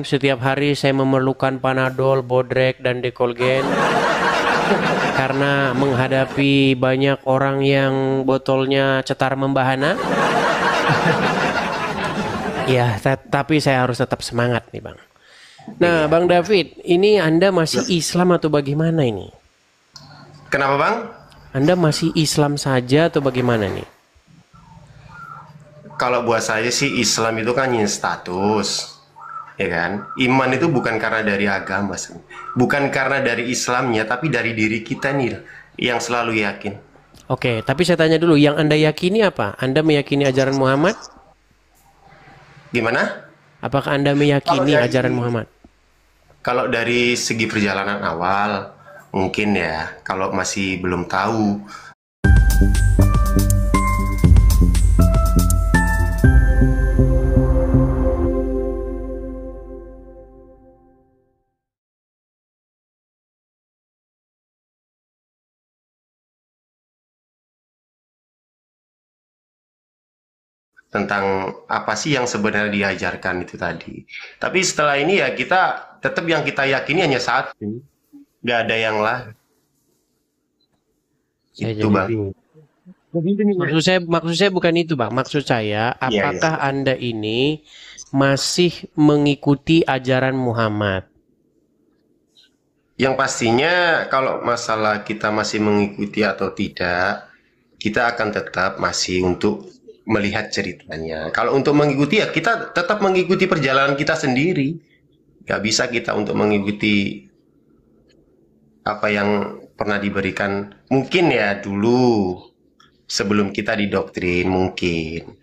Setiap hari saya memerlukan Panadol, Bodrek, dan Dekolgen karena menghadapi banyak orang yang botolnya cetar membahana. Ya, tapi saya harus tetap semangat nih, Bang. Nah, Bang David, ini Anda masih Islam atau bagaimana ini? Kenapa Bang? Anda masih Islam saja atau bagaimana nih? Kalau buat saya sih Islam itu kan status, ya kan? Iman itu bukan karena dari agama, bukan karena dari Islamnya, tapi dari diri kita nih yang selalu yakin. Oke, tapi saya tanya dulu, yang Anda yakini apa? Anda meyakini ajaran Muhammad? Gimana? Apakah Anda meyakini ajaran Muhammad? Kalau dari segi perjalanan awal, mungkin ya, kalau masih belum tahu. Tentang apa sih yang sebenarnya diajarkan itu tadi. Tapi setelah ini ya kita tetap yang kita yakini hanya satu, nggak ada yang lain. Saya Itu jadi Bang. bingung. Maksud saya bukan itu, Bang. Maksud saya, Iya, iya. apakah Anda ini masih mengikuti ajaran Muhammad? Yang pastinya kalau masalah kita masih mengikuti atau tidak, kita akan tetap masih untuk melihat ceritanya. Kalau untuk mengikuti ya kita tetap mengikuti perjalanan kita sendiri. Gak bisa kita untuk mengikuti apa yang pernah diberikan. Mungkin ya dulu sebelum kita didoktrin mungkin.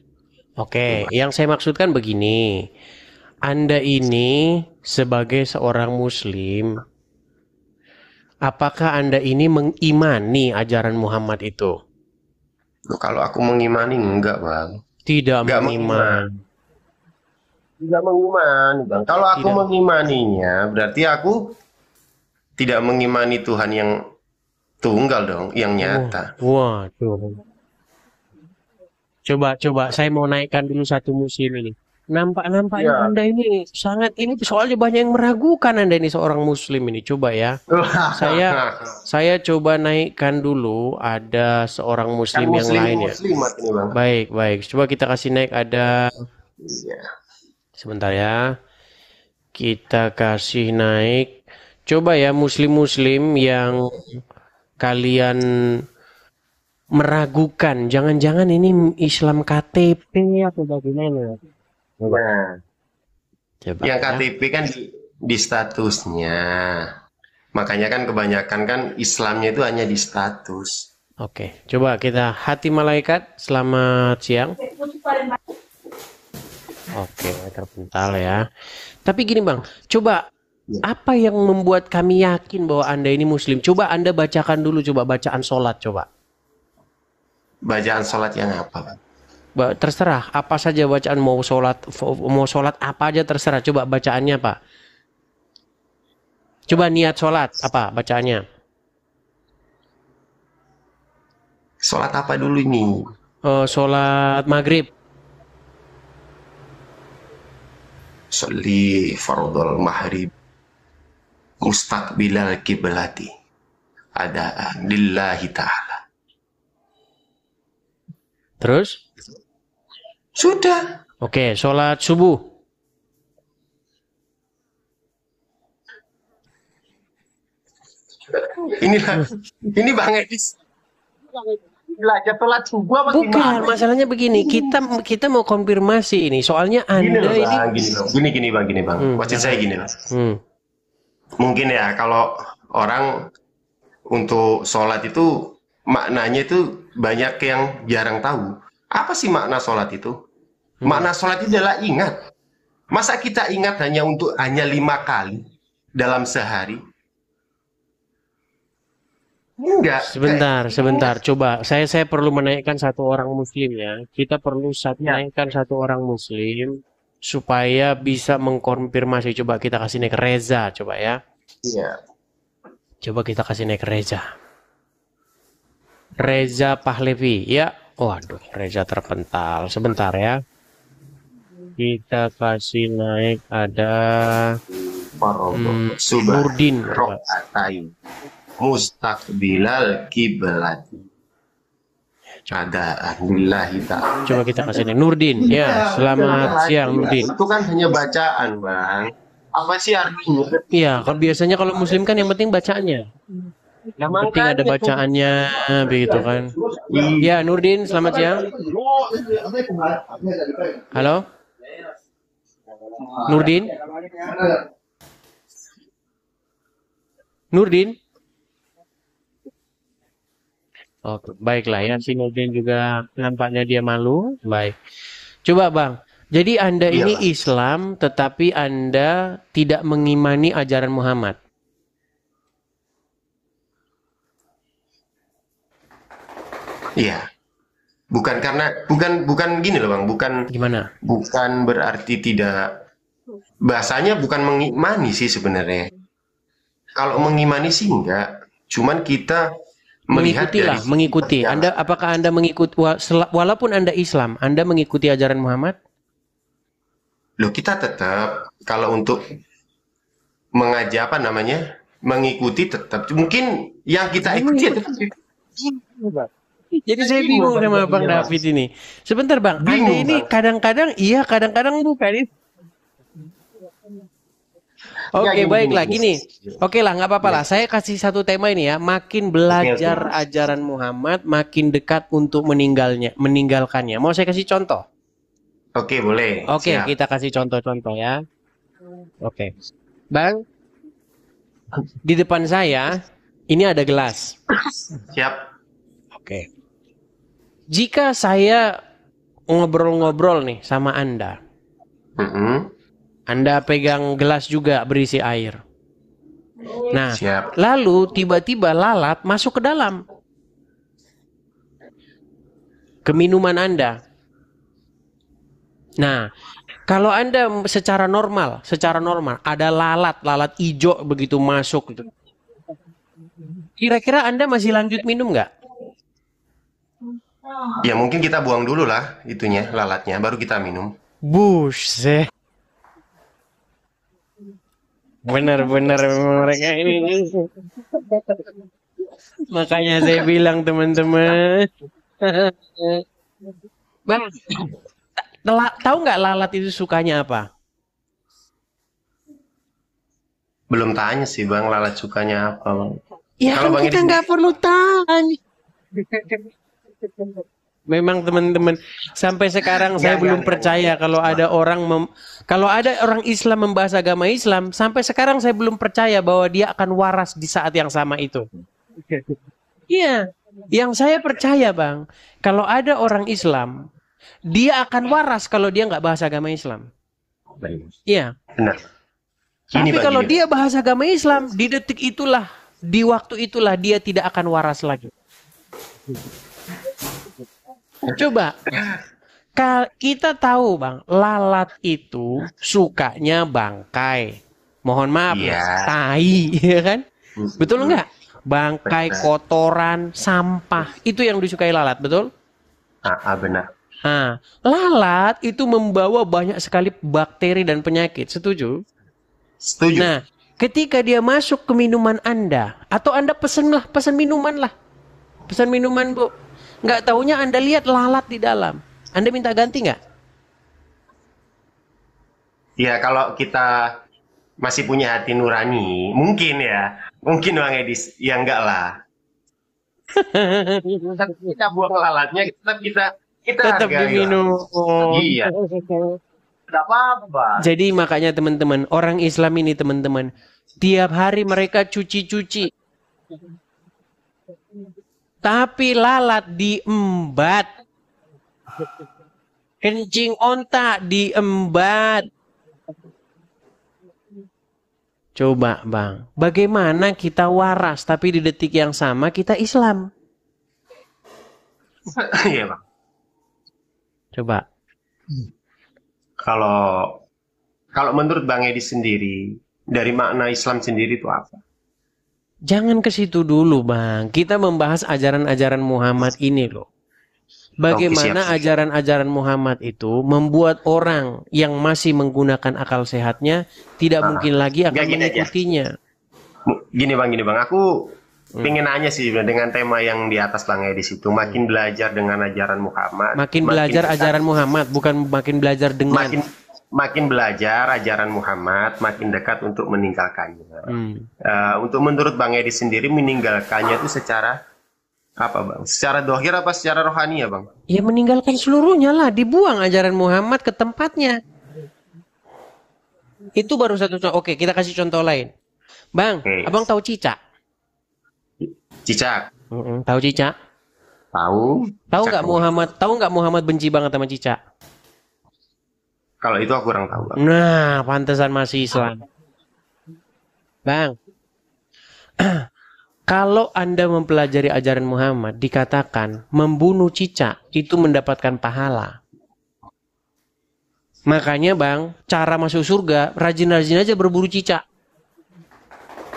Oke, yang saya maksudkan begini. Anda ini sebagai seorang Muslim, apakah Anda ini mengimani ajaran Muhammad itu? Kalau aku mengimani enggak Bang. Tidak Enggak mengimani. mengimani. Tidak mengimani Bang. Kalau aku Tidak. mengimaninya berarti aku tidak mengimani Tuhan yang tunggal dong, yang nyata. Waduh. Coba, saya mau naikkan dulu satu musim ini. Nampaknya Ya. Anda ini sangat ini soalnya banyak yang meragukan Anda ini seorang Muslim ini. Coba ya. Saya coba naikkan dulu ada seorang Kan Muslim yang muslim lain ya. muslimat ini Bang. Baik. Coba kita kasih naik ada Iya. sebentar ya. Kita kasih naik. Coba ya Muslim-Muslim yang kalian meragukan. Jangan-jangan ini Islam KTP atau bagaimana? Nah, Coba yang ya. KTP kan di statusnya. Makanya kan kebanyakan kan Islamnya itu hanya di status. Oke, coba kita hati malaikat. Selamat siang. Oke, terpental ya. Tapi gini Bang, coba Ya. apa yang membuat kami yakin bahwa Anda ini Muslim? Coba Anda bacakan dulu, coba bacaan sholat, coba. Bacaan sholat yang apa Bang? Terserah, apa saja bacaan mau sholat apa aja terserah. Coba bacaannya Pak. Coba niat sholat apa bacaannya? Sholat apa dulu ini? Sholat maghrib. Sholli fardul maghrib mustaqbilal kiblati ada lillahi ta'ala. Terus? Sudah. Oke, sholat subuh. Ini Bang Edis. Belajar sholat subuh apa Bukan, gimana? masalahnya begini. Kita mau konfirmasi ini. Soalnya Gini Anda loh ini. Bang, gini Bang. Maksud saya gini Bang. Mungkin ya kalau orang untuk sholat itu maknanya itu banyak yang jarang tahu. Apa sih makna sholat itu? Makna sholat itu adalah ingat. Masa kita ingat hanya 5 kali dalam sehari? Enggak. Sebentar. Coba saya perlu menaikkan satu orang Muslim ya. Kita perlu naikkan satu orang Muslim supaya bisa mengkonfirmasi. Coba kita kasih naik Reza, coba ya. Iya. Coba kita kasih naik Reza. Reza Pahlevi, ya. Waduh, Reza terpental. Sebentar ya. Kita kasih naik ada Farogo Nurdin. subah Coba. rokaatain mustaqbilal kiblat. Ada lillahi ta'ala. Coba kita kasih naik Nurdin. Ya, selamat siang Nurdin. Itu kan hanya bacaan, Bang. Apa sih artinya? Iya, kalau biasanya kalau muslim kan yang penting bacaannya. Yang penting ada bacaannya, begitu kan. Ya, Nurdin, selamat siang. Halo? Nurdin? Nurdin? Oke, baiklah ya. Si Nurdin juga nampaknya dia malu. Baik. Coba Bang, jadi Anda ini Iyalah. Islam, tetapi Anda tidak mengimani ajaran Muhammad. Iya. Bukan gini loh, Bang. Gimana? Bukan berarti tidak, bahasanya bukan mengimani sih sebenarnya. Kalau mengimani sih enggak. Cuman kita melihat Mengikutilah, dari mengikuti. Anda, apakah Anda mengikuti, walaupun Anda Islam, Anda mengikuti ajaran Muhammad? loh, kita tetap kalau untuk mengajak apa namanya? Mengikuti tetap. Mungkin yang kita ikuti ya tetap. Jadi saya bingung sama Bang David ini. Sebentar Bang, Anda Bingung, ini Bang. kadang-kadang iya, kadang-kadang bukan. Oke, gini, baiklah gini. gini. Oke lah, nggak apa-apa lah. Saya kasih satu tema ini ya. Makin belajar ajaran Muhammad, makin dekat untuk meninggalkannya. Mau saya kasih contoh? Oke, boleh. Oke, Siap. kita kasih contoh-contoh ya. Oke, Bang, di depan saya ini ada gelas. Siap. Oke. Jika saya ngobrol-ngobrol nih sama Anda, Mm-mm. Anda pegang gelas juga berisi air. Nah, Siap. lalu tiba-tiba lalat masuk ke dalam ke minuman Anda. Nah, kalau Anda secara normal ada lalat hijau begitu masuk, kira-kira Anda masih lanjut minum nggak? Ya mungkin kita buang dulu lah itunya, lalatnya, baru kita minum. Buset. Benar-benar mereka ini. Makanya saya bilang teman-teman. Bang, tahu nggak lalat itu sukanya apa? Belum tanya sih, Bang, lalat sukanya apa, Bang. Ya Kalau kan Bang kita Edi- nggak perlu tanya. Memang teman-teman, sampai sekarang saya belum percaya kalau ada orang Islam membahas agama Islam, sampai sekarang saya belum percaya bahwa dia akan waras di saat yang sama itu. Iya, yang saya percaya Bang, kalau ada orang Islam, dia akan waras kalau dia nggak bahas agama Islam. Iya. Benar. Tapi Bang, kalau gini. dia bahas agama Islam, di detik itulah, di waktu itulah dia tidak akan waras lagi. Coba, kita tahu Bang, lalat itu sukanya bangkai. Mohon maaf, Iya. tai, ya kan? Betul nggak? Bangkai, kotoran, sampah, itu yang disukai lalat, betul? Benar. Nah, lalat itu membawa banyak sekali bakteri dan penyakit, setuju? Setuju. Nah, ketika dia masuk ke minuman Anda, atau Anda pesan minuman lah. Pesan minuman, Bu. Nggak taunya Anda lihat lalat di dalam. Anda minta ganti nggak? Ya kalau kita masih punya hati nurani, mungkin ya. Mungkin Bang Edis, ya enggak lah. Kita buang lalatnya, kita Tetap hargai lah. diminum. Iya. Tidak apa-apa. Jadi makanya teman-teman, orang Islam ini teman-teman, tiap hari mereka cuci-cuci. Tapi lalat diembat. Kencing onta diembat. Coba Bang, bagaimana kita waras tapi di detik yang sama kita Islam? Iya, Bang. Coba. Kalau menurut Bang Edi sendiri, dari makna Islam sendiri itu apa? Jangan ke situ dulu Bang. Kita membahas ajaran-ajaran Muhammad ini loh. Oke, siap, Bagaimana siap. ajaran-ajaran Muhammad itu membuat orang yang masih menggunakan akal sehatnya tidak Ah, mungkin lagi nggak akan gini aja. mengikutinya. Gini bang. Aku Hmm. pengen nanya sih dengan tema yang di atas bang Edis itu. Hmm. Makin belajar dengan ajaran Muhammad, Makin makin belajar dekat. ajaran Muhammad, bukan makin belajar dengan. Makin makin belajar ajaran Muhammad, makin dekat untuk meninggalkannya. Hmm. Untuk menurut bang Edis sendiri meninggalkannya itu secara apa bang? Secara dohir apa secara rohani ya bang? Ya meninggalkan seluruhnya lah, dibuang ajaran Muhammad ke tempatnya. Itu baru satu contoh. Oke, kita kasih contoh lain. Bang, Oke, abang tahu cicak? cicak. Tahu cicak? Tahu, Tahu cicak nggak tahu. Muhammad? Tahu nggak Muhammad benci banget sama cicak? Kalau itu aku kurang tahu bang. Nah, pantesan masih Islam. Bang, kalau Anda mempelajari ajaran Muhammad, dikatakan membunuh cicak itu mendapatkan pahala. Makanya bang, cara masuk surga, rajin-rajin aja berburu cicak.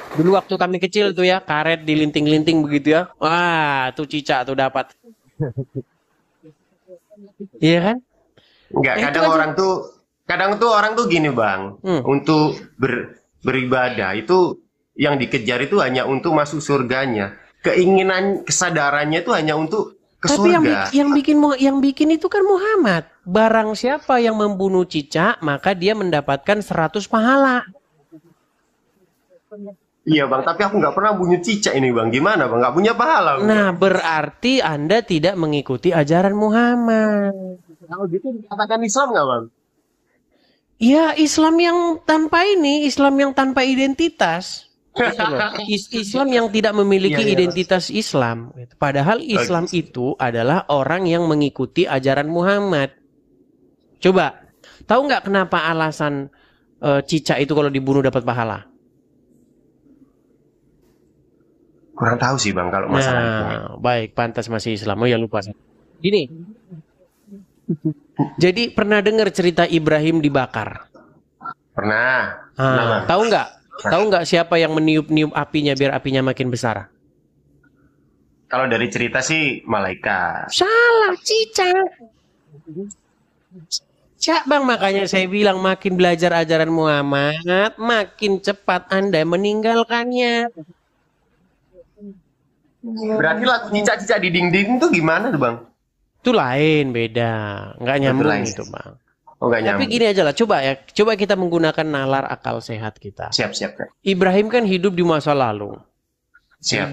Dulu waktu kami kecil tuh ya, karet dilinting-linting begitu ya. Wah, tuh cicak tuh dapat. Iya kan? Enggak, Nah, itu kan kadang tuh orang tuh gini bang, hmm. untuk beribadah itu yang dikejar itu hanya untuk masuk surganya. Keinginan kesadarannya itu hanya untuk ke Tapi surga. yang bikin itu kan Muhammad. Barang siapa yang membunuh cicak, maka dia mendapatkan 100 pahala. Iya bang, tapi aku nggak pernah punya cicak ini bang. Gimana bang? Nggak punya pahala bang. Nah, berarti Anda tidak mengikuti ajaran Muhammad. Kalau gitu dikatakan Islam nggak bang? Ya, Islam yang tanpa ini, Islam yang tanpa identitas. Gitu loh. Islam yang tidak memiliki Iya, iya, Bang. identitas Islam. Padahal Islam Oke. itu adalah orang yang mengikuti ajaran Muhammad. Coba, tahu nggak kenapa alasan cicak itu kalau dibunuh dapat pahala? Kurang tahu sih bang kalau masalah itu. Nah, baik, pantas masih Islam. Oh ya lupa. Gini, jadi pernah dengar cerita Ibrahim dibakar? Pernah. Pernah bang. Tahu nggak? Tahu nggak siapa yang meniup-niup apinya biar apinya makin besar? Kalau dari cerita sih malaikat. Salah, cicak. Cicak bang, makanya saya bilang makin belajar ajaran Muhammad, makin cepat Anda meninggalkannya. Berarti lagu cicak-cicak di dinding tuh gimana tuh bang? Itu lain, beda. Nggak Itu nyambung lain. itu bang. Oh nggak Tapi nyambung. gini aja lah, coba kita menggunakan nalar akal sehat kita. Siap siap Kak. Ibrahim kan hidup di masa lalu, Siap.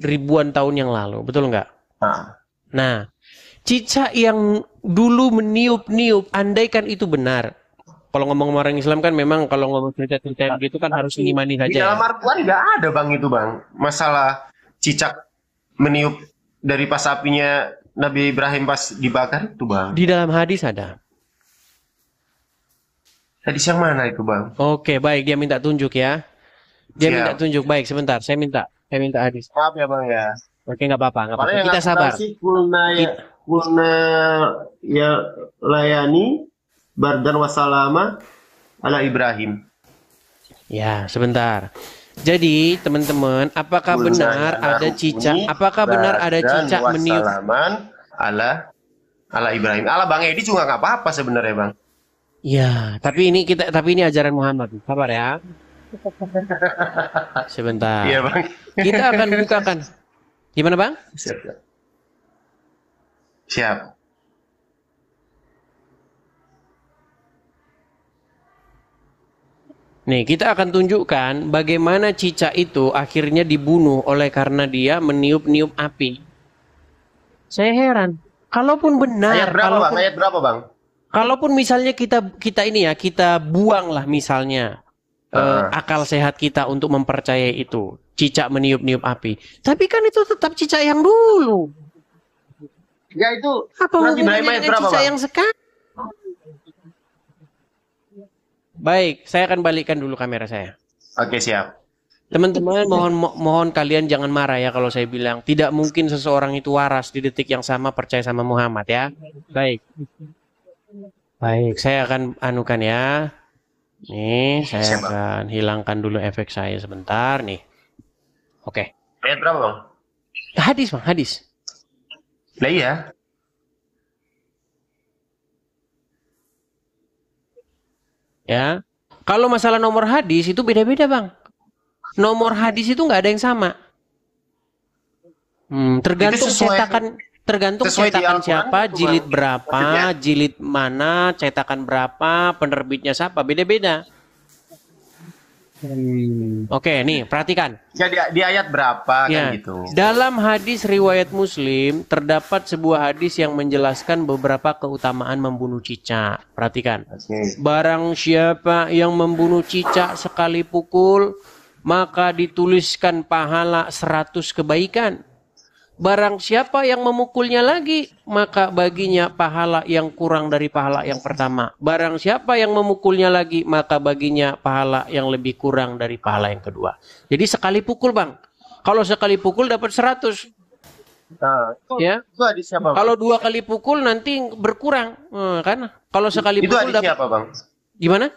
ribuan tahun yang lalu, betul nggak? Ah. Nah, cicak yang dulu meniup-niup, andaikan itu benar. Kalau ngomong orang Islam kan memang kalau ngomong cerita-cerita begitu kan harus mengimani Di saja ya. dalam Al-Quran nggak ada bang itu bang. Masalah cicak meniup dari pas apinya Nabi Ibrahim pas dibakar itu bang. Di dalam hadis ada. Hadis yang mana itu bang? Oke, baik, dia minta tunjuk ya. Dia Siap. minta tunjuk. Baik, sebentar. Saya minta hadis. Maaf ya bang ya. Oke, nggak apa-apa, nggak apa-apa. Paling yang Kita aku sabar. tahu sih kulna ya layani bardan wasalama ala Ibrahim. Ya, sebentar. Jadi, teman-teman, apakah benar ada cicak? Apakah benar ada cicak meniup? Wasalaman ala Ibrahim. Ala Bang Edi juga nggak apa-apa sebenarnya bang. Ya, tapi ini ajaran Muhammad. Sabar ya. Sebentar. Iya bang. Kita akan bukakan. Gimana, Bang? Siap. Siap. Siap. Nih, kita akan tunjukkan bagaimana cicak itu akhirnya dibunuh oleh karena dia meniup-niup api. Saya heran. Kalaupun benar, Ayat berapa bang? Ayat berapa bang? kalaupun misalnya kita ini ya, kita buang lah misalnya akal sehat kita untuk mempercayai itu. Cicak meniup-niup api. Tapi kan itu tetap cicak yang dulu. Ya itu. Apa Nanti hubungannya ayat dengan berapa cicak bang? yang sekarang? Baik, saya akan balikkan dulu kamera saya. Oke siap. Teman-teman, mohon kalian jangan marah ya kalau saya bilang tidak mungkin seseorang itu waras di detik yang sama percaya sama Muhammad ya. Baik. Baik, saya akan anukan ya. Nih, saya akan hilangkan dulu efek saya sebentar nih. Oke. Ayat berapa bang? Hadis, Bang, hadis. Nah iya. Ya. Kalau masalah nomor hadis itu beda-beda, Bang. Nomor hadis itu nggak ada yang sama. Itu Tergantung sesuai sesuai di cetakan Al-Quran siapa, itu bang jilid maksudnya. berapa, jilid mana, cetakan berapa, penerbitnya siapa, beda-beda. Oke, nih perhatikan. Ya di ayat berapa kan Ya, gitu. dalam hadis riwayat Muslim terdapat sebuah hadis yang menjelaskan beberapa keutamaan membunuh cicak. Perhatikan. Oke. Barang siapa yang membunuh cicak sekali pukul, maka dituliskan pahala 100 kebaikan. Barang siapa yang memukulnya lagi, maka baginya pahala yang kurang dari pahala yang pertama. Barang siapa yang memukulnya lagi, maka baginya pahala yang lebih kurang dari pahala yang kedua. Jadi sekali pukul, Bang. Kalau sekali pukul dapat 100. Nah, Ya. itu hadis siapa, Bang? Kalau 2 kali pukul nanti berkurang. Kan? Kalau sekali Itu pukul hadisnya dapat... apa, Bang? Gimana?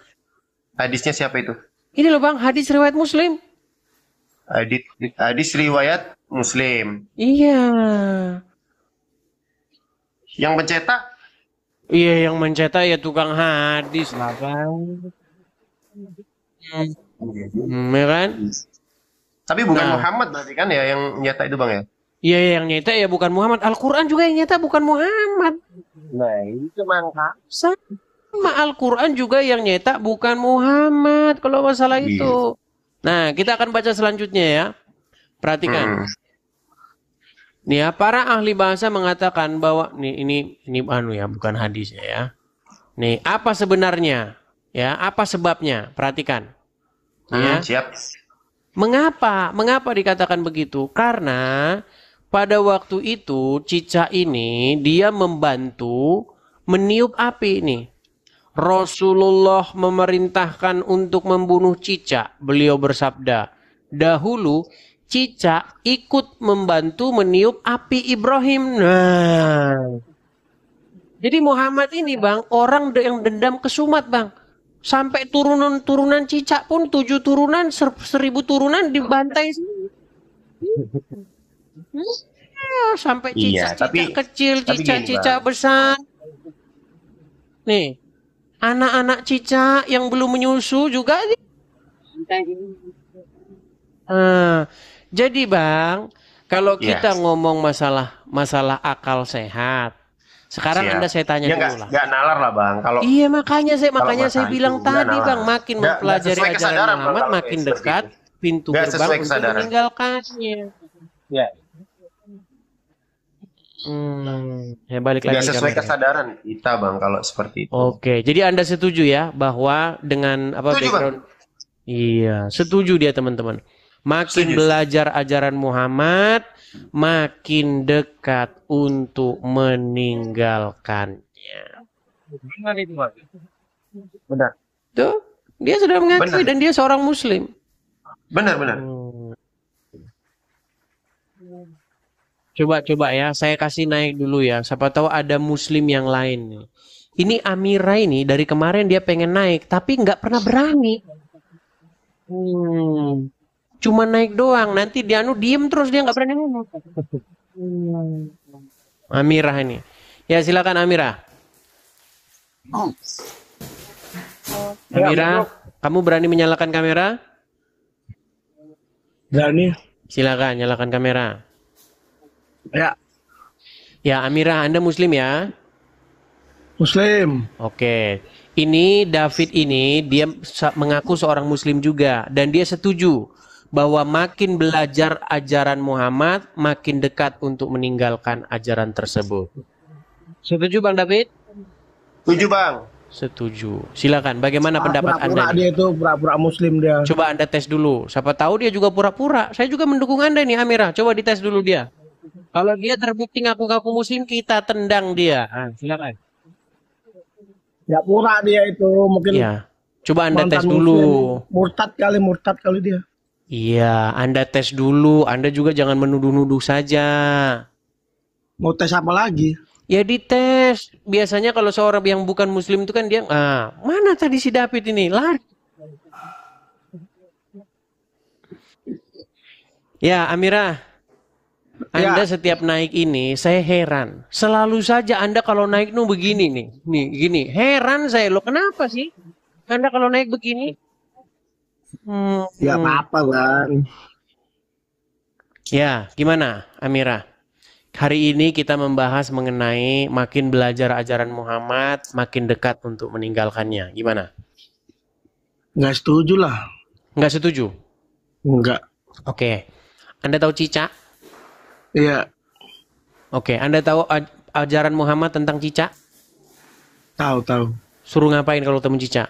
Hadisnya siapa itu? Ini loh, Bang, hadis riwayat Muslim. Hadis riwayat Muslim. Iya. Yang mencetak Iya, yang mencetak ya tukang hadis lah, Bang. Ya kan? tapi bukan Nah. Muhammad berarti kan ya yang nyetak itu, Bang ya? Iya, yang nyetak ya bukan Muhammad. Al-Quran juga yang nyetak bukan Muhammad. Nah, itu mangka. Sama Al-Quran juga yang nyetak bukan Muhammad. Kalau masalah Iya. itu. Nah, kita akan baca selanjutnya ya. Perhatikan. Nih ya, para ahli bahasa mengatakan bahwa ini bukan hadis ya. Nih, apa sebenarnya? Ya, apa sebabnya? Perhatikan. Ya. Siap. Mengapa dikatakan begitu? Karena pada waktu itu cicak ini dia membantu meniup api nih. Rasulullah memerintahkan untuk membunuh cicak. Beliau bersabda, dahulu cicak ikut membantu meniup api Ibrahim. Nah, jadi Muhammad ini, Bang, orang yang dendam kesumat, Bang. Sampai turunan cicak pun 7 turunan, 1000 turunan dibantai. Sampai Iya, cicak-cicak kecil, tapi gini, cicak-cicak Bang. besar. Nih, anak-anak cicak yang belum menyusu juga. Jadi, Bang, kalau Iya. kita ngomong masalah akal sehat, sekarang Siap. Anda saya tanya Ya dulu lah. nggak nalar lah, Bang. Kalau Iya, makanya saya masalah bilang itu, nggak tadi, nalar. Bang, makin Nggak mempelajari sesuai ajaran kesadaran, Bang, Muhammad, kalau makin seperti dekat itu. pintu Nggak gerbang sesuai untuk kesadaran. meninggalkannya. Ya, Ya balik nggak lagi sesuai kameranya. kesadaran kita, Bang, kalau seperti itu. Oke, jadi Anda setuju ya bahwa dengan Setuju, background? Iya, setuju dia teman-teman. Makin Setuju. belajar ajaran Muhammad, makin dekat untuk meninggalkannya. Benar. Tuh, dia sudah mengakui Benar. dan dia seorang Muslim. Benar. Coba ya, saya kasih naik dulu ya. Siapa tahu ada Muslim yang lain nih. Ini Amira ini dari kemarin dia pengen naik, tapi nggak pernah berani. Cuma naik doang. Nanti dia diem terus dia nggak berani ngomong. Amira ini. Ya silakan Amira. Amira, kamu berani menyalakan kamera? Berani. Silakan nyalakan kamera. Ya, Ya Amira, Anda Muslim ya? Muslim. Oke. Ini David ini dia mengaku seorang Muslim juga dan dia setuju bahwa makin belajar ajaran Muhammad makin dekat untuk meninggalkan ajaran tersebut. Setuju Bang David? Setuju, Bang. Setuju. Silakan. Bagaimana pendapat Pura-pura Anda dia nih? itu pura-pura Muslim dia. Coba Anda tes dulu. Siapa tahu dia juga pura-pura. Saya juga mendukung Anda nih Amira. Coba dites dulu dia. Kalau dia terbukti ngaku-ngaku Muslim, kita tendang dia. Silakan. Ya pura dia itu mungkin Iya. Coba Anda tes mantan dulu. Muslim. Murtad kali dia. Iya, Anda tes dulu. Anda juga jangan menuduh-nuduh saja. Mau tes apa lagi? Ya dites. Biasanya kalau seorang yang bukan Muslim itu kan dia, mana tadi si David ini? Lari. Ya, Amira. Anda setiap naik ini, saya heran. Selalu saja Anda kalau naik begini nih. Nih, gini. Heran saya. Loh, kenapa sih? Anda kalau naik begini, Ya apa-apa bang. ya, gimana, Amira? Hari ini kita membahas mengenai makin belajar ajaran Muhammad, makin dekat untuk meninggalkannya. Gimana? Nggak setuju lah. Nggak setuju? Nggak. Oke. Anda tahu cicak? Iya. Oke. Anda tahu ajaran Muhammad tentang cicak? Tahu. Suruh ngapain kalau temu cicak?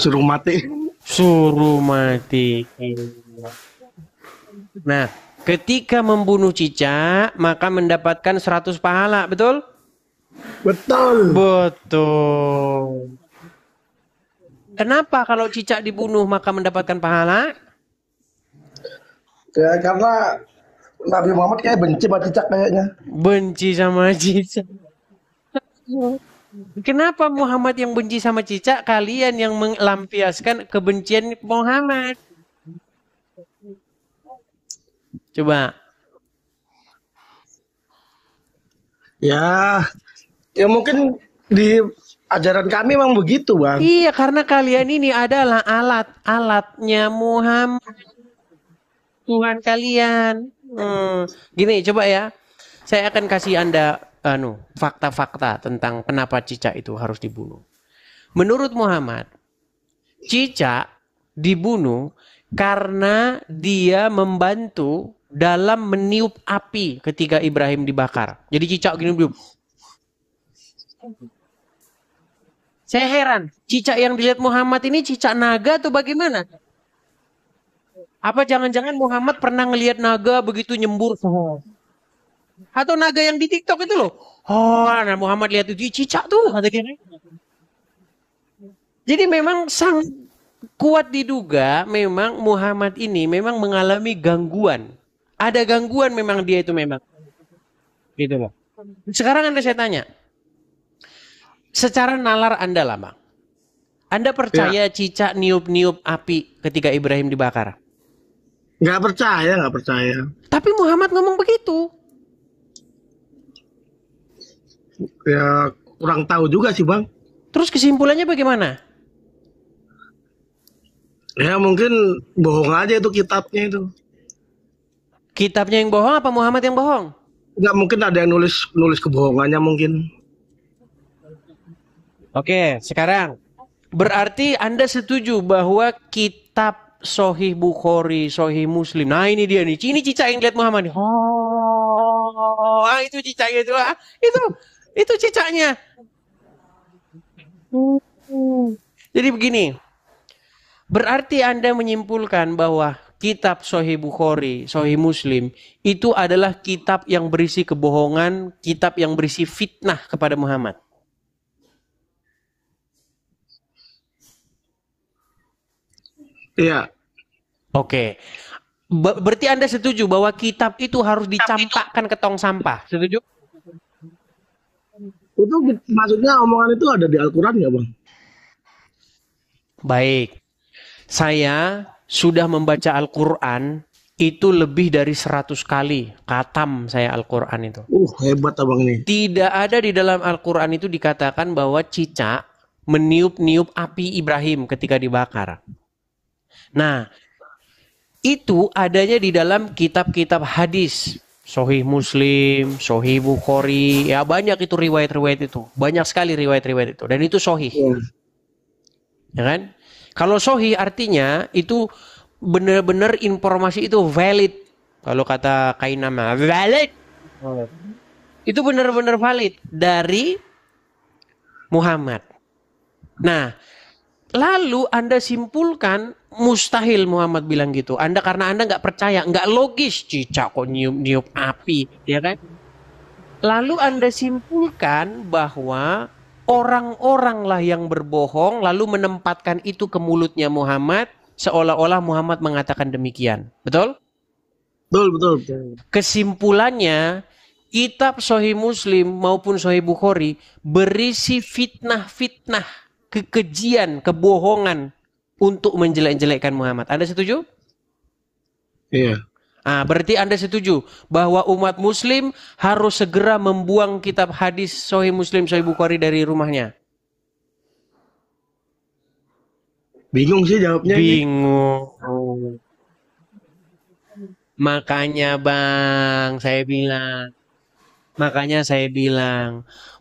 Suruh mati. Suruh mati. Nah, ketika membunuh cicak, maka mendapatkan 100 pahala, betul? Betul. Betul. Kenapa kalau cicak dibunuh maka mendapatkan pahala? Ya karena Nabi Muhammad kayak benci sama cicak kayaknya. Benci sama cicak. Kenapa Muhammad yang benci sama cicak? Kalian yang melampiaskan kebencian Muhammad. Coba. Ya mungkin di ajaran kami memang begitu bang. Iya, karena kalian ini adalah alat-alatnya Muhammad. Tuhan kalian. Gini, coba ya. Saya akan kasih Anda fakta-fakta tentang kenapa cicak itu harus dibunuh. Menurut Muhammad, cicak dibunuh karena dia membantu dalam meniup api ketika Ibrahim dibakar. Jadi cicak gini belum. Saya heran, cicak yang dilihat Muhammad ini cicak naga atau bagaimana? Apa jangan-jangan Muhammad pernah ngelihat naga begitu nyembur? Atau naga yang di TikTok itu loh. Oh, nah Muhammad lihat itu cicak tuh. Jadi memang kuat diduga memang Muhammad ini memang mengalami gangguan. Ada gangguan memang dia itu memang. Gitu loh. Sekarang saya tanya. Secara nalar Anda lah Bang. Anda percaya cicak niup-niup api ketika Ibrahim dibakar? Nggak percaya. Tapi Muhammad ngomong begitu. Ya kurang tahu juga sih bang. Terus kesimpulannya bagaimana? Ya mungkin bohong aja itu kitabnya itu. Kitabnya yang bohong apa Muhammad yang bohong? Nggak mungkin ada yang nulis kebohongannya mungkin. Oke, sekarang berarti Anda setuju bahwa kitab Sahih Bukhari, Sahih Muslim. Nah ini dia nih, ini cicak yang lihat Muhammad. Oh, itu cicaknya itu. Itu cicaknya. Jadi begini, berarti Anda menyimpulkan bahwa kitab Sahih Bukhari, Sahih Muslim itu adalah kitab yang berisi kebohongan, kitab yang berisi fitnah kepada Muhammad. Iya. Oke. Berarti Anda setuju bahwa kitab itu harus dicampakkan ke tong sampah. Setuju? Itu maksudnya omongan itu ada di Al-Quran ya bang? Baik. Saya sudah membaca Al-Quran itu lebih dari 100 kali. Khatam saya Al-Quran itu. Hebat abang ini. Tidak ada di dalam Al-Quran itu dikatakan bahwa cicak meniup-niup api Ibrahim ketika dibakar. Nah, itu adanya di dalam kitab-kitab hadis. Sahih Muslim, Sahih Bukhari, ya banyak itu riwayat-riwayat itu. Banyak sekali riwayat-riwayat itu. Dan itu sahih. Ya kan? Kalau sahih artinya itu benar-benar informasi itu valid. Kalau kata Kainama, valid. Itu benar-benar valid dari Muhammad. Nah, lalu Anda simpulkan mustahil Muhammad bilang gitu. Karena Anda nggak percaya, nggak logis cicak kok niup api, ya kan? Lalu Anda simpulkan bahwa orang-orang lah yang berbohong lalu menempatkan itu ke mulutnya Muhammad seolah-olah Muhammad mengatakan demikian. Betul? Betul. Kesimpulannya kitab Sahih Muslim maupun Sahih Bukhari berisi fitnah-fitnah, kekejian, kebohongan untuk menjelek-jelekkan Muhammad. Anda setuju? Iya. Berarti Anda setuju bahwa umat Muslim harus segera membuang kitab hadis Sahih Muslim, Sahih Bukhari dari rumahnya? Bingung sih jawabnya ini. Bingung. Makanya Bang, saya bilang,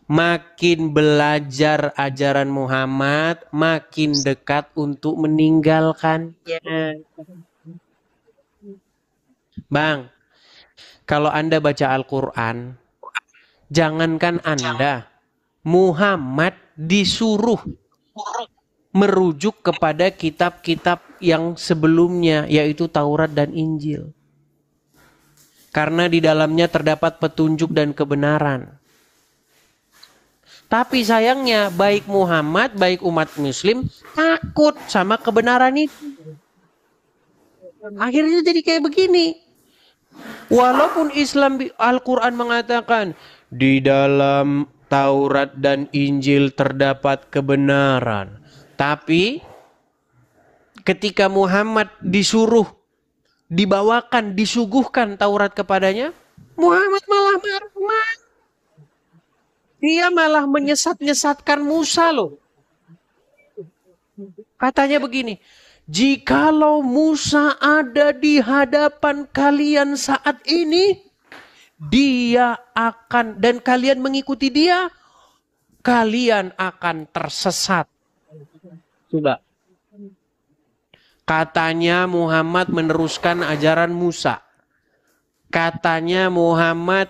makin belajar ajaran Muhammad, makin dekat untuk meninggalkannya. Bang, kalau Anda baca Al-Quran, jangankan Anda, Muhammad disuruh merujuk kepada kitab-kitab yang sebelumnya, yaitu Taurat dan Injil. Karena di dalamnya terdapat petunjuk dan kebenaran. Tapi sayangnya baik Muhammad, baik umat muslim takut sama kebenaran itu. Akhirnya jadi kayak begini. Walaupun Islam Al-Quran mengatakan di dalam Taurat dan Injil terdapat kebenaran. Tapi ketika Muhammad disuruh, dibawakan, disuguhkan Taurat kepadanya, Muhammad malah marah. Dia malah menyesat-nyesatkan Musa loh. Katanya begini, jikalau Musa ada di hadapan kalian saat ini, dia akan, dan kalian mengikuti dia, kalian akan tersesat. Coba. Katanya Muhammad meneruskan ajaran Musa. Katanya Muhammad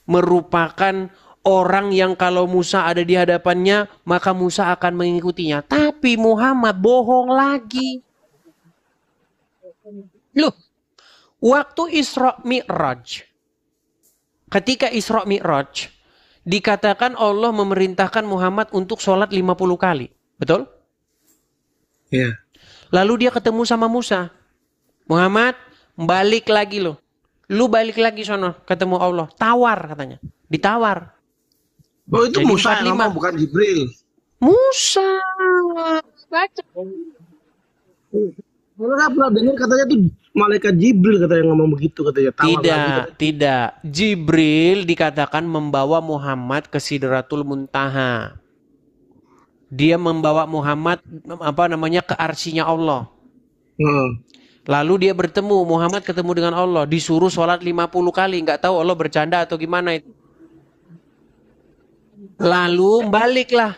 merupakan orang yang kalau Musa ada di hadapannya, maka Musa akan mengikutinya. Tapi Muhammad bohong lagi. Loh, waktu Isra Mi'raj, ketika Isra Mi'raj, dikatakan Allah memerintahkan Muhammad untuk sholat 50 kali. Betul? Iya. Lalu dia ketemu sama Musa. Muhammad, balik lagi lo. Lu balik lagi sono, ketemu Allah. Tawar katanya. Ditawar. Oh itu Jadi Musa yang 45. ngomong, bukan Jibril. Musa. Baca. Kalau nggak pernah dengar katanya tuh malaikat Jibril katanya ngomong begitu katanya. Tawar lagi. Tidak. Jibril dikatakan membawa Muhammad ke Sidratul Muntaha. Dia membawa Muhammad ke arsinya Allah. Lalu dia bertemu, Muhammad ketemu dengan Allah, disuruh sholat 50 kali, nggak tahu Allah bercanda atau gimana itu. Lalu baliklah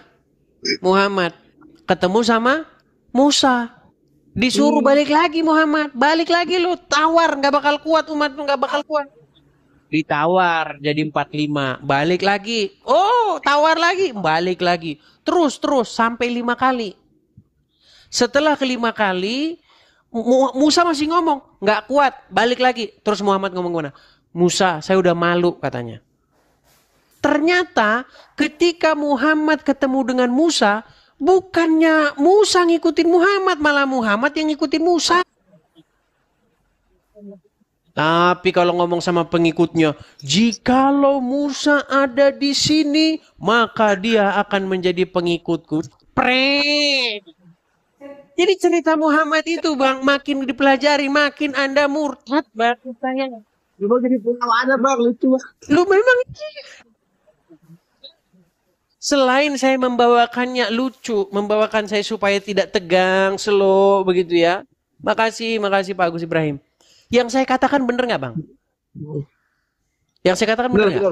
Muhammad, ketemu sama Musa, disuruh balik lagi Muhammad, balik lagi lu, tawar, nggak bakal kuat, umat lu nggak bakal kuat. Ditawar jadi 45, balik lagi, oh tawar lagi, balik lagi, terus sampai 5 kali. Setelah kelima kali, Musa masih ngomong, nggak kuat, balik lagi. Terus Muhammad ngomong gimana? Musa, saya udah malu katanya. Ternyata ketika Muhammad ketemu dengan Musa, bukannya Musa ngikutin Muhammad, malah Muhammad yang ngikutin Musa. Tapi kalau ngomong sama pengikutnya, jikalau Musa ada di sini, maka dia akan menjadi pengikutku. Jadi cerita Muhammad itu Bang, makin dipelajari, makin Anda murtad Bang. Coba jadi ada Bang, lucu Bang. Lu memang selain saya membawakannya lucu, membawakan saya supaya tidak tegang, slow begitu ya. Makasih Pak Agus Ibrahim. Yang saya katakan benar nggak Bang? Yang saya katakan benar nggak?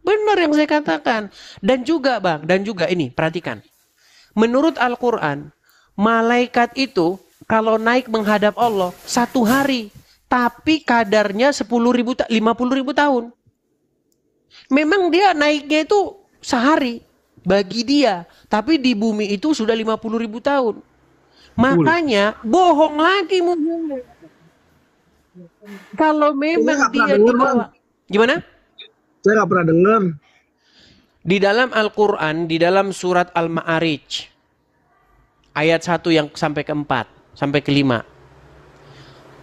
Benar yang saya katakan. Dan juga Bang, ini perhatikan. Menurut Al-Quran, malaikat itu kalau naik menghadap Allah 1 hari, tapi kadarnya 50.000 tahun. Memang dia naiknya itu sehari bagi dia, tapi di bumi itu sudah 50.000 tahun. Makanya bohong lagi Muhammad. Kalau memang dia dibawa, gimana? Saya nggak pernah dengar. Di dalam Al-Quran, di dalam surat Al-Ma'arij, ayat 1 yang sampai ke-4, sampai ke-5.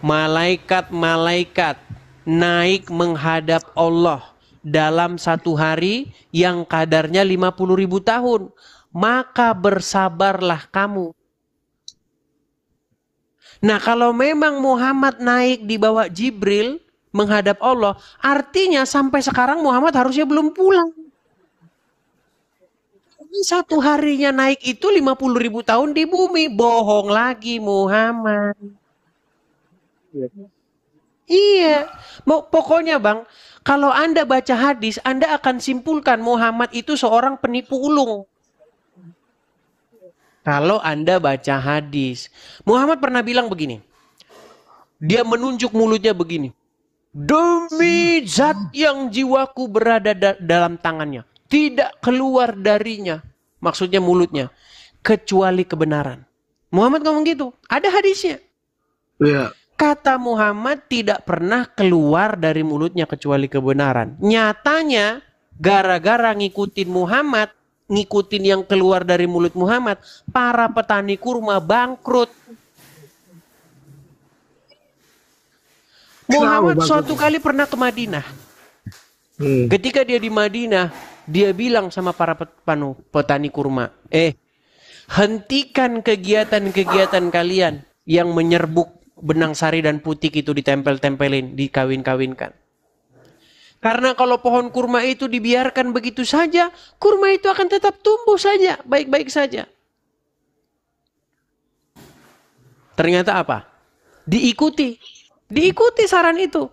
Malaikat-malaikat naik menghadap Allah dalam 1 hari yang kadarnya 50.000 tahun. Maka bersabarlah kamu. Nah kalau memang Muhammad naik di bawah Jibril menghadap Allah, artinya sampai sekarang Muhammad harusnya belum pulang. Satu harinya naik itu 50.000 tahun di bumi. Bohong lagi Muhammad. Iya. Pokoknya Bang, kalau Anda baca hadis, Anda akan simpulkan Muhammad itu seorang penipu ulung. Kalau Anda baca hadis. Muhammad pernah bilang begini. Dia menunjuk mulutnya begini. Demi zat yang jiwaku berada dalam tangannya. Tidak keluar darinya. Maksudnya mulutnya. Kecuali kebenaran. Muhammad ngomong gitu. Ada hadisnya. Iya. Kata Muhammad tidak pernah keluar dari mulutnya kecuali kebenaran. Nyatanya gara-gara ngikutin Muhammad, ngikutin yang keluar dari mulut Muhammad, para petani kurma bangkrut. Muhammad suatu kali pernah ke Madinah. Ketika dia di Madinah, dia bilang sama para petani kurma, hentikan kegiatan-kegiatan kalian yang menyerbuk benang sari dan putik itu ditempel-tempelin, dikawin-kawinkan. Karena kalau pohon kurma itu dibiarkan begitu saja, kurma itu akan tetap tumbuh saja, baik-baik saja. Ternyata apa? Diikuti saran itu.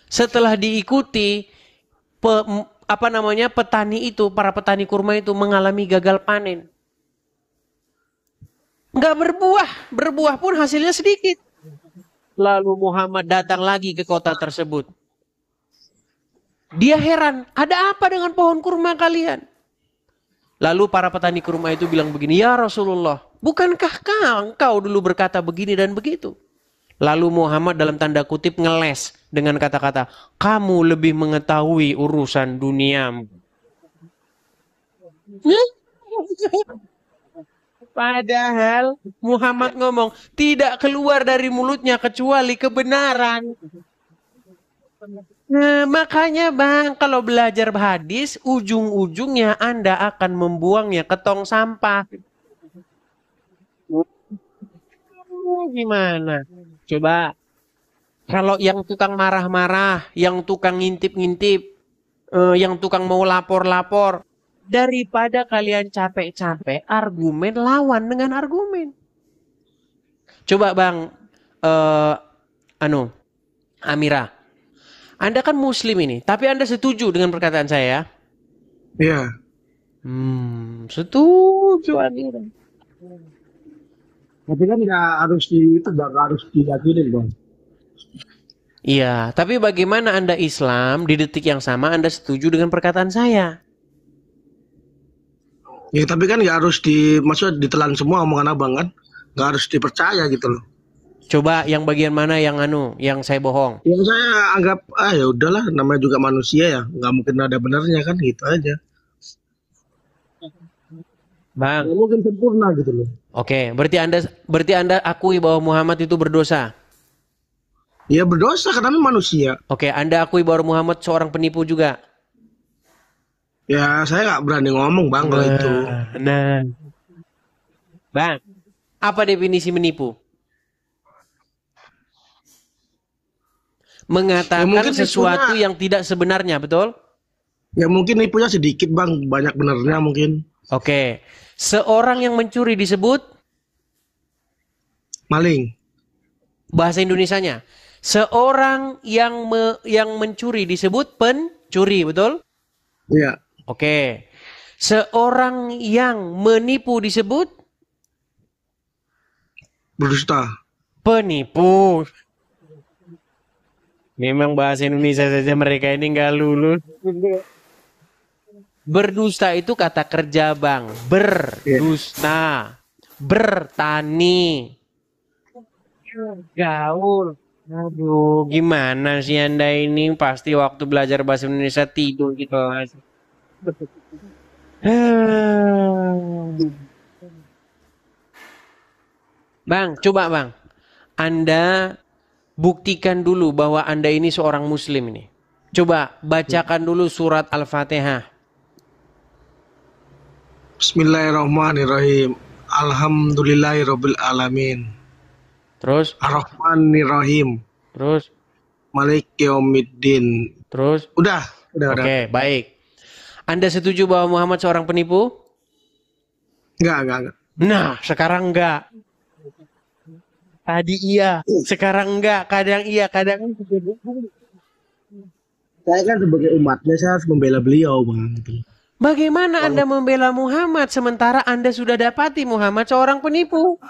Setelah diikuti, petani itu, para petani kurma itu mengalami gagal panen. Nggak berbuah pun hasilnya sedikit. Lalu Muhammad datang lagi ke kota tersebut. Dia heran, ada apa dengan pohon kurma kalian? Lalu para petani kurma itu bilang begini, ya Rasulullah, bukankah engkau dulu berkata begini dan begitu? Lalu Muhammad dalam tanda kutip ngeles dengan kata-kata, kamu lebih mengetahui urusan duniamu. Padahal Muhammad ngomong, tidak keluar dari mulutnya kecuali kebenaran. Nah, makanya Bang, kalau belajar hadis, ujung-ujungnya Anda akan membuangnya ke tong sampah. Gimana? Coba, kalau yang tukang marah-marah, yang tukang ngintip-ngintip, yang tukang mau lapor-lapor, daripada kalian capek-capek, argumen lawan dengan argumen. Coba Bang, Amira. Anda kan muslim ini, tapi Anda setuju dengan perkataan saya? Iya. Setuju Amira. Tapi kan nggak harus diyakinin Bang. Iya, tapi bagaimana Anda Islam di detik yang sama Anda setuju dengan perkataan saya? Ya tapi kan nggak harus maksudnya ditelan semua omongan Abang kan, nggak harus dipercaya gitu loh. Coba yang bagian mana yang saya bohong? Yang saya anggap ya udahlah, namanya juga manusia ya, nggak mungkin ada benarnya kan, gitu aja. Bang. Nggak mungkin sempurna gitu loh. Oke, berarti Anda akui bahwa Muhammad itu berdosa. Ya berdosa karena manusia. Oke, Anda akui bahwa Muhammad seorang penipu juga. Ya saya nggak berani ngomong Bang kalau itu. Nah, Bang, apa definisi menipu? Mengatakan ya, sesuatu yang tidak sebenarnya, betul? Ya mungkin nipunya sedikit Bang, banyak benarnya mungkin. Oke, seorang yang mencuri disebut? Maling. Bahasa Indonesianya, seorang yang mencuri disebut pencuri, betul? Iya. Oke, seorang yang menipu disebut? Berdusta. Penipu. Memang bahasa Indonesia saja mereka ini nggak lulus. Berdusta itu kata kerja Bang. Berdusta. Bertani. Gaul. Aduh, gimana sih Anda ini? Pasti waktu belajar bahasa Indonesia tidur gitu. Bang, coba Bang. Anda buktikan dulu bahwa Anda ini seorang muslim ini. Coba bacakan dulu surat Al-Fatihah. Bismillahirrahmanirrahim. Alhamdulillahirabbil alamin. Terus? Ar-Rahmanirrahim. Terus? Maliki yaumiddin. Terus? Udah. Oke, baik. Anda setuju bahwa Muhammad seorang penipu? Enggak. Nah, sekarang enggak. Tadi iya, sekarang enggak. Kadang iya, kadang enggak. Saya kan sebagai umatnya saya harus membela beliau, Bang. Gitu. Bagaimana Anda membela Muhammad sementara Anda sudah dapati Muhammad seorang penipu?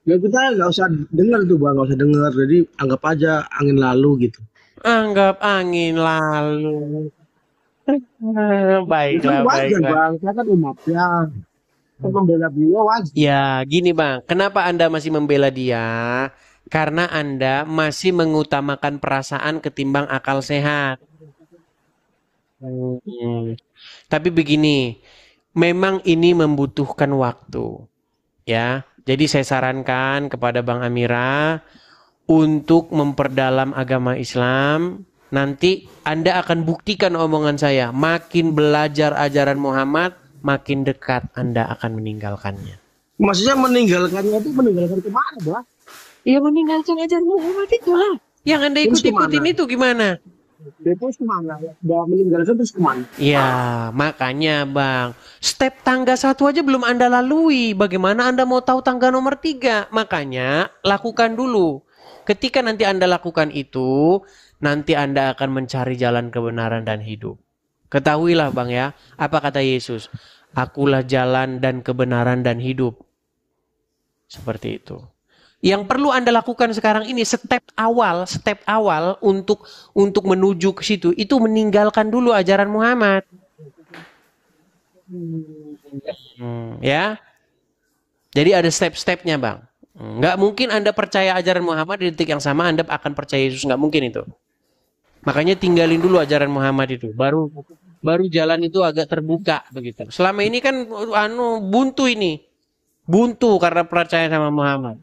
Ya kita nggak usah dengar tuh, Bang, nggak usah dengar. Jadi anggap aja angin lalu gitu. Anggap angin lalu. Itu kan Baiklah, wajar, baiklah. Bang. Saya kan umatnya. Saya membela beliau wajar. Ya, gini Bang, kenapa Anda masih membela dia? Karena Anda masih mengutamakan perasaan ketimbang akal sehat. Tapi begini, memang ini membutuhkan waktu. Ya, jadi saya sarankan kepada Bang Amira untuk memperdalam agama Islam. Nanti Anda akan buktikan omongan saya. Makin belajar ajaran Muhammad, makin dekat Anda akan meninggalkannya. Maksudnya meninggalkannya itu meninggalkan kemana, Bang? Ya meninggalkan ajaran Muhammad itu lah. Yang Anda Terus ikut-ikutin kemana? itu gimana? Terus kemana? Udah meninggalkan terus kemana? Ya, makanya Bang. Step tangga 1 aja belum Anda lalui. Bagaimana Anda mau tahu tangga nomor 3? Makanya lakukan dulu. Ketika nanti Anda lakukan itu, nanti Anda akan mencari jalan kebenaran dan hidup. Ketahuilah Bang ya, apa kata Yesus? Akulah jalan dan kebenaran dan hidup. Seperti itu. Yang perlu Anda lakukan sekarang ini step awal untuk menuju ke situ itu meninggalkan dulu ajaran Muhammad. Ya. Jadi ada step-stepnya, Bang. Nggak mungkin Anda percaya ajaran Muhammad di detik yang sama Anda akan percaya Yesus, nggak mungkin itu. Makanya tinggalin dulu ajaran Muhammad itu, baru jalan itu agak terbuka begitu. Selama ini kan buntu ini. Buntu karena percaya sama Muhammad.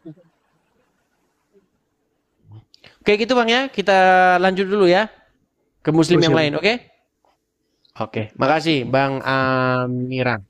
Oke gitu Bang ya, kita lanjut dulu ya ke muslim yang lain, oke? Oke, makasih Bang Amirang.